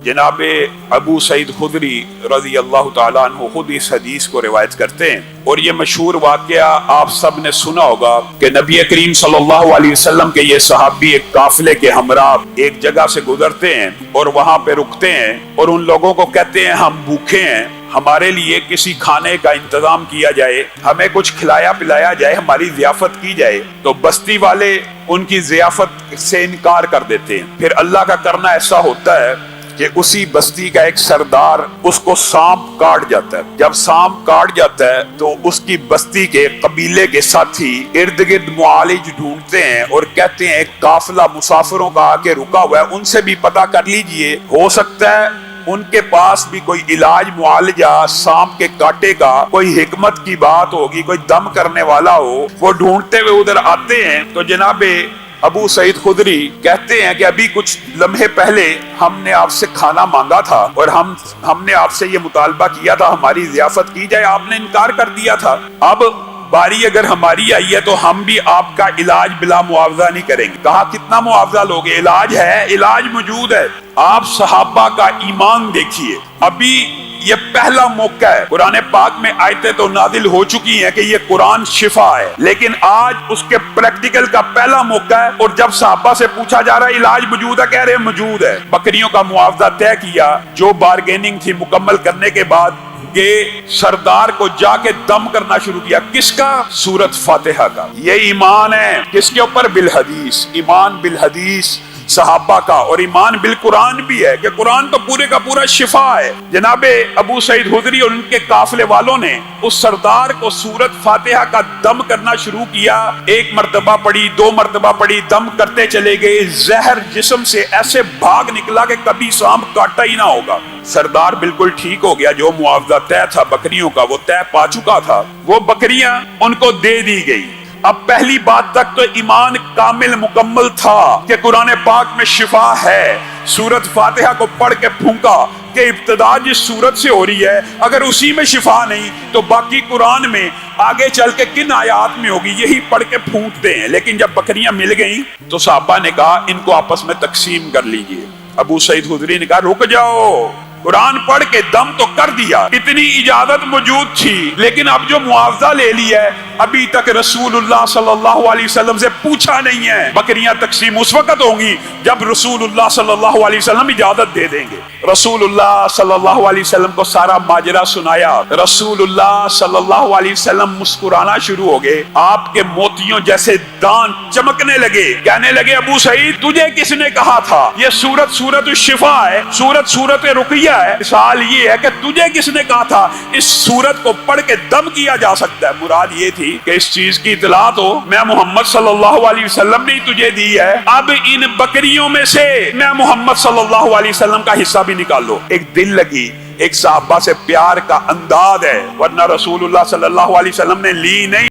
जनाब अबू सईद खुदरी रजी अल्लाह ताला अन्हु खुद इस हदीस को रिवायत करते हैं और ये मशहूर वाकया आप सब ने सुना होगा कि नबी करीम सल्लल्लाहु अलैहि वसल्लम के ये सहाबी एक काफिले के हमरा एक जगह से गुजरते हैं और वहां पे रुकते हैं और उन लोगों को कहते हैं हम भूखे हैं, हमारे लिए किसी खाने का इंतजाम किया जाए, हमें कुछ खिलाया पिलाया जाए, हमारी ज़ियाफत की जाए। तो बस्ती वाले उनकी ज़ियाफत से इनकार कर देते हैं। फिर अल्लाह का करना ऐसा होता है कि उसी बस्ती का एक सरदार उसको सांप काट जाता है। जब सांप काट जाता है तो उसकी बस्ती के कबीले के साथी इर्द गिर्द मुआलिज ढूंढते हैं और कहते हैं एक काफिला मुसाफिरों का आके रुका हुआ है, उनसे भी पता कर लीजिए, हो सकता है उनके पास भी कोई इलाज मुआलजा सांप के काटे का कोई हिकमत की बात होगी, कोई दम करने वाला हो। वो ढूंढते हुए उधर आते हैं तो जनाबे अबू सईद खुदरी कहते हैं कि अभी कुछ लम्हे पहले हमने आपसे खाना मांगा था और हमने आपसे ये मुतालबा किया था हमारी ज़ियाफत की जाए, आपने इनकार कर दिया था। अब बारी अगर हमारी आई है तो हम भी आपका इलाज बिला मुआवजा नहीं करेंगे। कहा कितना मुआवजा लोगे? इलाज है, इलाज मौजूद है। आप सहाबा का ईमान देखिए, अभी ये पहला मौका है। कुरान पाक में आयतें तो नादिल हो चुकी हैं कि ये कुरान शिफा है, लेकिन आज उसके प्रैक्टिकल का पहला मौका है। और जब सहाबा से पूछा जा रहा है इलाज मौजूद है, कह रहे मौजूद है। बकरियों का मुआवजा तय किया, जो बारगेनिंग थी मुकम्मल करने के बाद ये सरदार को जाके दम करना शुरू किया। किसका? सूरत फातिहा का। ये ईमान है किसके ऊपर? बिल हदीस। ईमान बिल हदीस सहाबा का और ईमान बिल कुरान भी है कि कुरान तो पूरे का पूरा शिफा है। जनाबे अबू सईद खुदरी और उनके काफिले वालों ने उस सरदार को सूरत फातिहा का दम करना शुरू किया। एक मर्तबा पड़ी, दो मर्तबा पड़ी, दम करते चले गए। जहर जिस्म से ऐसे भाग निकला कि कभी सांप काटा ही ना होगा। सरदार बिल्कुल ठीक हो गया। जो मुआवजा तय था बकरियों का वो तय पा चुका था, वो बकरियां उनको दे दी गई। अब पहली बात तक तो ईमान कामिल मुकम्मल था कि कुरान पाक में शिफा है। सूरत फातिहा को पढ़ के फूंका कि इब्तिदा जिस सूरत से हो रही है, अगर उसी में शिफा नहीं तो बाकी कुरान में आगे चल के किन आयात में होगी, यही पढ़ के फूंकते हैं। लेकिन जब बकरियां मिल गईं तो सहाबा ने कहा इनको आपस में तकसीम कर लीजिए। अबू सईद खुदरी ने कहा रुक जाओ, कुरान पढ़ के दम तो कर दिया, इतनी इजाजत मौजूद थी, लेकिन अब जो मुआवजा ले लिया है अभी तक रसूलुल्लाह सल्लल्लाहु अलैहि वसल्लम से पूछा नहीं है। बकरियां तकसीम उस वक्त होंगी जब रसूलुल्लाह सल्लल्लाहु अलैहि वसल्लम इजाजत दे देंगे। रसूलुल्लाह सल्लल्लाहु अलैहि वसल्लम को सारा माजरा सुनाया। रसूलुल्लाह सल्लल्लाहु अलैहि वसल्लम मुस्कुराना शुरू हो गए, आपके मोतियों जैसे दांत चमकने लगे। कहने लगे अबू सईद तुझे किसने कहा था ये सूरत शिफा है, सूरत रुकिया है। सवाल ये है कि तुझे किसने कहा था इस सूरत को पढ़ के दम किया जा सकता है? मुराद ये थी कि इस चीज की इतला तो मैं मोहम्मद सल्लल्लाहु अलैहि वसल्लम ने तुझे दी है। अब इन बकरियों में से मैं मोहम्मद सल्लल्लाहु अलैहि वसल्लम का हिस्सा भी निकालो। एक दिल लगी, एक सहाबा से प्यार का अंदाज है, वरना रसूलुल्लाह सल्लल्लाहु अलैहि वसल्लम ने ली नहीं।